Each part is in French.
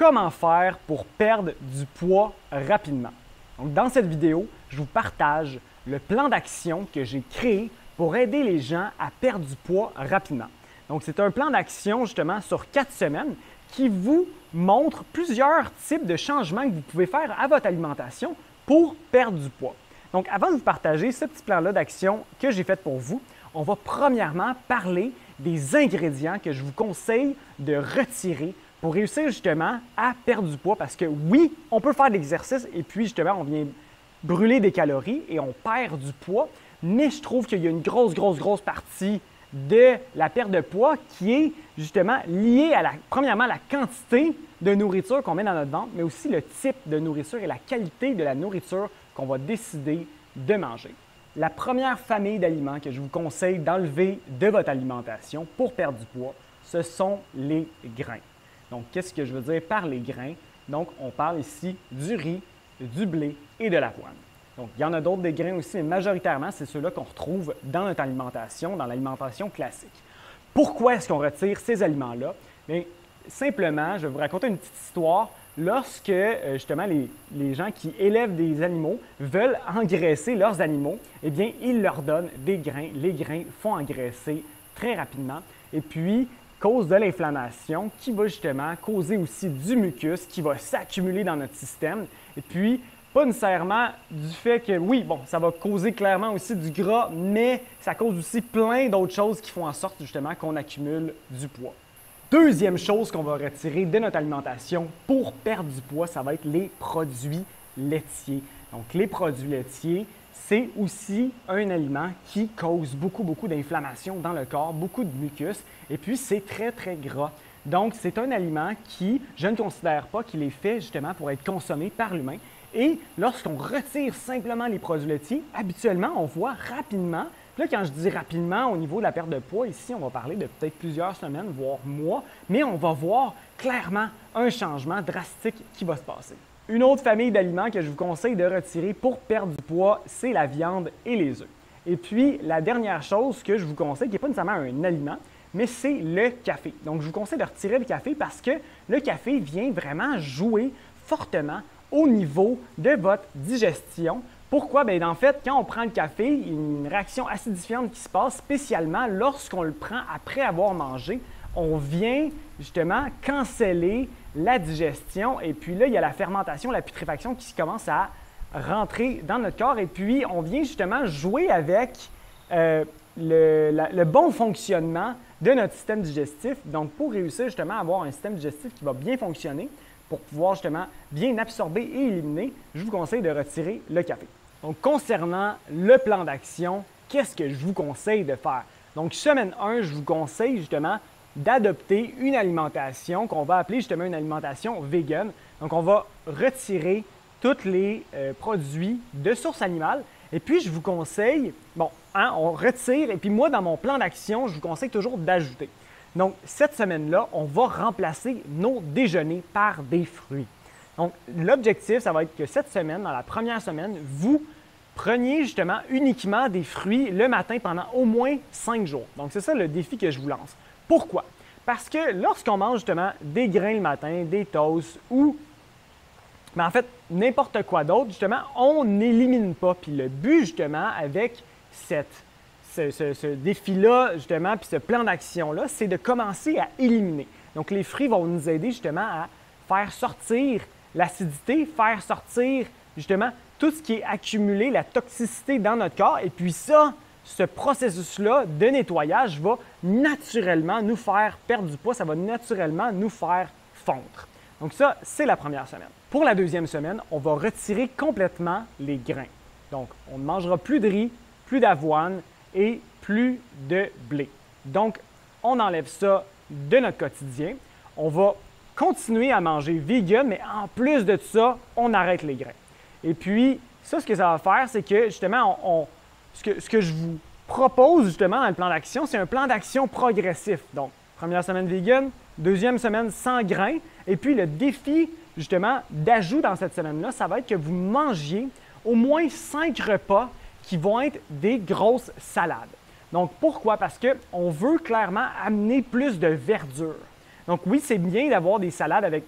comment faire pour perdre du poids rapidement. Donc, dans cette vidéo, je vous partage le plan d'action que j'ai créé pour aider les gens à perdre du poids rapidement. Donc, c'est un plan d'action justement sur 4 semaines qui vous montre plusieurs types de changements que vous pouvez faire à votre alimentation pour perdre du poids. Donc, avant de vous partager ce petit plan-là d'action que j'ai fait pour vous, on va premièrement parler des ingrédients que je vous conseille de retirer pour réussir justement à perdre du poids parce que oui, on peut faire de l'exercice et puis justement, on vient brûler des calories et on perd du poids, mais je trouve qu'il y a une grosse partie de la perte de poids qui est justement liée à premièrement, la quantité de nourriture qu'on met dans notre ventre, mais aussi le type de nourriture et la qualité de la nourriture qu'on va décider de manger. La première famille d'aliments que je vous conseille d'enlever de votre alimentation pour perdre du poids, ce sont les grains. Donc, qu'est-ce que je veux dire par les grains? Donc, on parle ici du riz, du blé et de l'avoine. Donc, il y en a d'autres des grains aussi, mais majoritairement, c'est ceux-là qu'on retrouve dans notre alimentation, dans l'alimentation classique. Pourquoi est-ce qu'on retire ces aliments-là? Bien, simplement, je vais vous raconter une petite histoire. Lorsque, justement, les gens qui élèvent des animaux veulent engraisser leurs animaux, eh bien, ils leur donnent des grains. Les grains font engraisser très rapidement et puis cause de l'inflammation qui va justement causer aussi du mucus qui va s'accumuler dans notre système. Et puis, pas nécessairement du fait que, oui, bon, ça va causer clairement aussi du gras, mais ça cause aussi plein d'autres choses qui font en sorte justement qu'on accumule du poids. Deuxième chose qu'on va retirer de notre alimentation pour perdre du poids, ça va être les produits laitiers. Donc, les produits laitiers, c'est aussi un aliment qui cause beaucoup d'inflammation dans le corps, beaucoup de mucus, et puis c'est très gras. Donc, c'est un aliment qui, je ne considère pas qu'il est fait justement pour être consommé par l'humain. Et lorsqu'on retire simplement les produits laitiers, habituellement, on voit rapidement. Puis là, quand je dis rapidement au niveau de la perte de poids, ici, on va parler de peut-être plusieurs semaines, voire mois, mais on va voir clairement un changement drastique qui va se passer. Une autre famille d'aliments que je vous conseille de retirer pour perdre du poids, c'est la viande et les œufs. Et puis, la dernière chose que je vous conseille, qui n'est pas nécessairement un aliment, mais c'est le café. Donc, je vous conseille de retirer le café parce que le café vient vraiment jouer fortement au niveau de votre digestion. Pourquoi? Bien, en fait, quand on prend le café, il y a une réaction acidifiante qui se passe, spécialement lorsqu'on le prend après avoir mangé. On vient justement canceller la digestion et puis là, il y a la fermentation, la putréfaction qui commence à rentrer dans notre corps et puis on vient justement jouer avec le bon fonctionnement de notre système digestif. Donc, pour réussir justement à avoir un système digestif qui va bien fonctionner, pour pouvoir justement bien absorber et éliminer, je vous conseille de retirer le café. Donc, concernant le plan d'action, qu'est-ce que je vous conseille de faire? Donc, semaine 1, je vous conseille justement d'adopter une alimentation qu'on va appeler justement une alimentation vegan. Donc, on va retirer tous les produits de source animale. Et puis, je vous conseille, on retire, et puis moi, dans mon plan d'action, je vous conseille toujours d'ajouter. Donc, cette semaine-là, on va remplacer nos déjeuners par des fruits. Donc, l'objectif, ça va être que cette semaine, dans la première semaine, vous preniez justement uniquement des fruits le matin pendant au moins 5 jours. Donc, c'est ça le défi que je vous lance. Pourquoi? Parce que lorsqu'on mange justement des grains le matin, des toasts ou, en fait, n'importe quoi d'autre, justement, on n'élimine pas. Puis le but, justement, avec ce défi-là, justement, puis ce plan d'action-là, c'est de commencer à éliminer. Donc, les fruits vont nous aider justement à faire sortir l'acidité, faire sortir justement tout ce qui est accumulé, la toxicité dans notre corps. Et puis ça, ce processus-là de nettoyage va naturellement nous faire perdre du poids, ça va naturellement nous faire fondre. Donc ça, c'est la première semaine. Pour la deuxième semaine, on va retirer complètement les grains. Donc, on ne mangera plus de riz, plus d'avoine et plus de blé. Donc, on enlève ça de notre quotidien. On va continuer à manger vegan, mais en plus de ça, on arrête les grains. Et puis, ça, ce que ça va faire, c'est que justement, ce que je vous propose justement dans le plan d'action, c'est un plan d'action progressif. Donc, première semaine vegan, deuxième semaine sans grains, et puis le défi justement d'ajout dans cette semaine-là, ça va être que vous mangiez au moins 5 repas qui vont être des grosses salades. Donc, pourquoi? Parce qu'on veut clairement amener plus de verdure. Donc, oui, c'est bien d'avoir des salades avec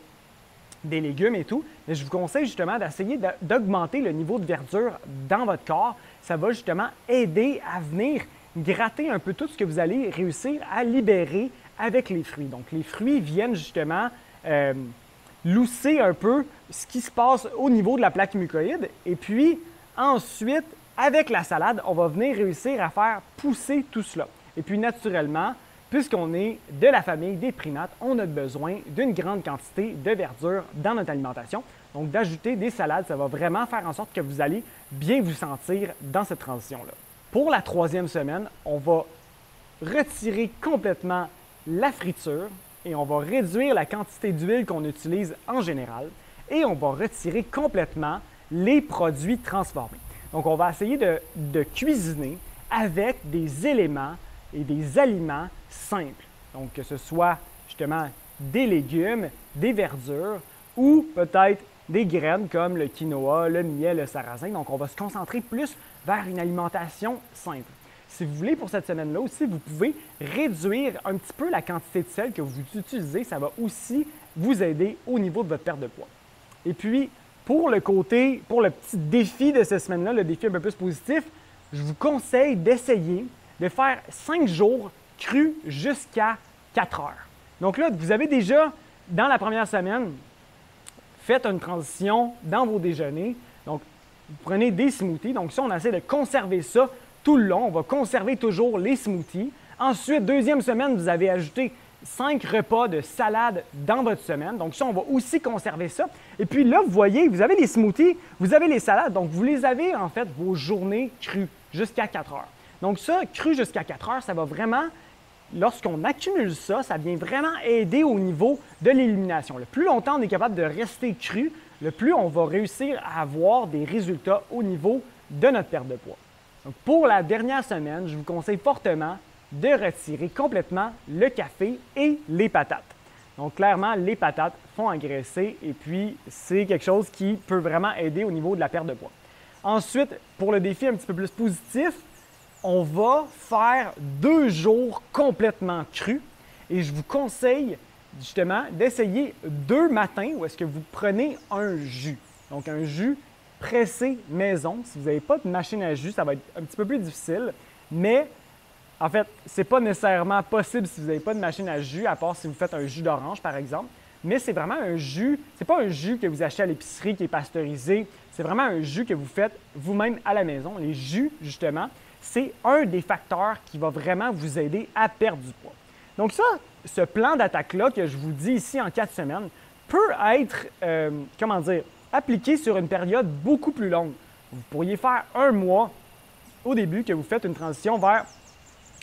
des légumes et tout, mais je vous conseille justement d'essayer d'augmenter le niveau de verdure dans votre corps. Ça va justement aider à venir gratter un peu tout ce que vous allez réussir à libérer avec les fruits. Donc, les fruits viennent justement lousser un peu ce qui se passe au niveau de la plaque mucoïde. Et puis, ensuite, avec la salade, on va venir réussir à faire pousser tout cela. Et puis, naturellement, puisqu'on est de la famille des primates, on a besoin d'une grande quantité de verdure dans notre alimentation. Donc, d'ajouter des salades, ça va vraiment faire en sorte que vous allez bien vous sentir dans cette transition-là. Pour la 3e semaine, on va retirer complètement la friture et on va réduire la quantité d'huile qu'on utilise en général et on va retirer complètement les produits transformés. Donc, on va essayer de cuisiner avec des éléments et des aliments simples. Donc, que ce soit justement des légumes, des verdures ou peut-être des graines comme le quinoa, le millet, le sarrasin. Donc, on va se concentrer plus vers une alimentation simple. Si vous voulez, pour cette semaine-là aussi, vous pouvez réduire un petit peu la quantité de sel que vous utilisez. Ça va aussi vous aider au niveau de votre perte de poids. Et puis, pour le petit défi de cette semaine-là, le défi un peu plus positif, je vous conseille d'essayer de faire 5 jours crus jusqu'à 4 heures. Donc là, vous avez déjà, dans la première semaine, fait une transition dans vos déjeuners. Donc, vous prenez des smoothies. Donc ça, on essaie de conserver ça tout le long. On va conserver toujours les smoothies. Ensuite, 2e semaine, vous avez ajouté 5 repas de salade dans votre semaine. Donc ça, on va aussi conserver ça. Et puis là, vous voyez, vous avez les smoothies, vous avez les salades. Donc, vous les avez, en fait, vos journées crues jusqu'à 4 heures. Donc ça, cru jusqu'à 4 heures, ça va vraiment, lorsqu'on accumule ça, ça vient vraiment aider au niveau de l'élimination. Le plus longtemps on est capable de rester cru, le plus on va réussir à avoir des résultats au niveau de notre perte de poids. Donc, pour la dernière semaine, je vous conseille fortement de retirer complètement le café et les patates. Donc, clairement, les patates font engraisser et puis c'est quelque chose qui peut vraiment aider au niveau de la perte de poids. Ensuite, pour le défi un petit peu plus positif, on va faire 2 jours complètement crus et je vous conseille justement d'essayer 2 matins où est-ce que vous prenez un jus. Donc, un jus pressé maison. Si vous n'avez pas de machine à jus, ça va être un petit peu plus difficile, mais en fait, ce n'est pas nécessairement possible si vous n'avez pas de machine à jus, à part si vous faites un jus d'orange, par exemple. Mais c'est vraiment un jus, ce n'est pas un jus que vous achetez à l'épicerie qui est pasteurisé, c'est vraiment un jus que vous faites vous-même à la maison. Les jus, justement, c'est un des facteurs qui va vraiment vous aider à perdre du poids. Donc ça, ce plan d'attaque-là que je vous dis ici en 4 semaines peut être, appliqué sur une période beaucoup plus longue. Vous pourriez faire 1 mois au début que vous faites une transition vers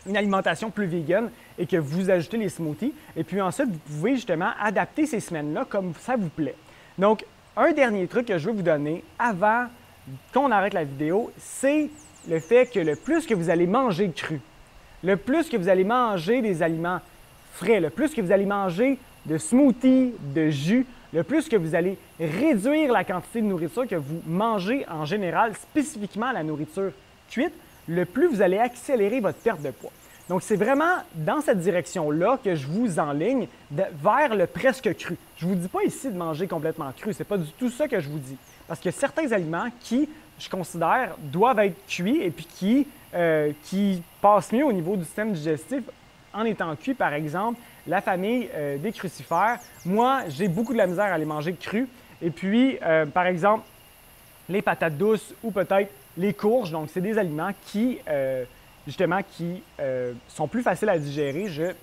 une alimentation plus vegan et que vous ajoutez les smoothies. Et puis ensuite, vous pouvez justement adapter ces semaines-là comme ça vous plaît. Donc, un dernier truc que je veux vous donner avant qu'on arrête la vidéo, c'est le fait que le plus que vous allez manger cru, le plus que vous allez manger des aliments frais, le plus que vous allez manger de smoothies, de jus, le plus que vous allez réduire la quantité de nourriture que vous mangez en général, spécifiquement la nourriture cuite, le plus vous allez accélérer votre perte de poids. Donc, c'est vraiment dans cette direction-là que je vous enligne vers le presque cru. Je ne vous dis pas ici de manger complètement cru, ce n'est pas du tout ça que je vous dis. Parce que certains aliments qui, je considère, doivent être cuits et puis qui passent mieux au niveau du système digestif en étant cuits. Par exemple, la famille des crucifères. Moi, j'ai beaucoup de la misère à les manger crus. Et puis, par exemple, les patates douces ou peut-être les courges. Donc, c'est des aliments qui sont plus faciles à digérer, je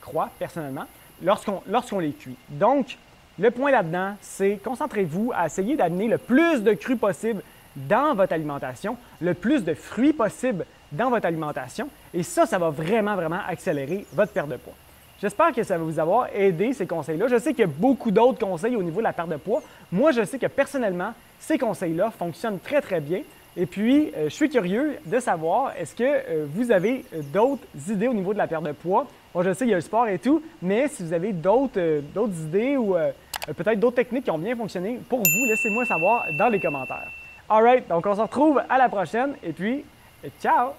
crois, personnellement, lorsqu'on les cuit. Donc, le point là-dedans, c'est concentrez-vous à essayer d'amener le plus de cru possible dans votre alimentation, le plus de fruits possible dans votre alimentation. Et ça va vraiment, vraiment accélérer votre perte de poids. J'espère que ça va vous avoir aidé, ces conseils-là. Je sais qu'il y a beaucoup d'autres conseils au niveau de la perte de poids. Moi, je sais que personnellement, ces conseils-là fonctionnent très, très bien. Et puis, je suis curieux de savoir, est-ce que vous avez d'autres idées au niveau de la perte de poids? Moi, je sais qu'il y a le sport et tout, mais si vous avez d'autres idées ou peut-être d'autres techniques qui ont bien fonctionné pour vous, laissez-moi savoir dans les commentaires. All right, donc on se retrouve à la prochaine et puis, ciao!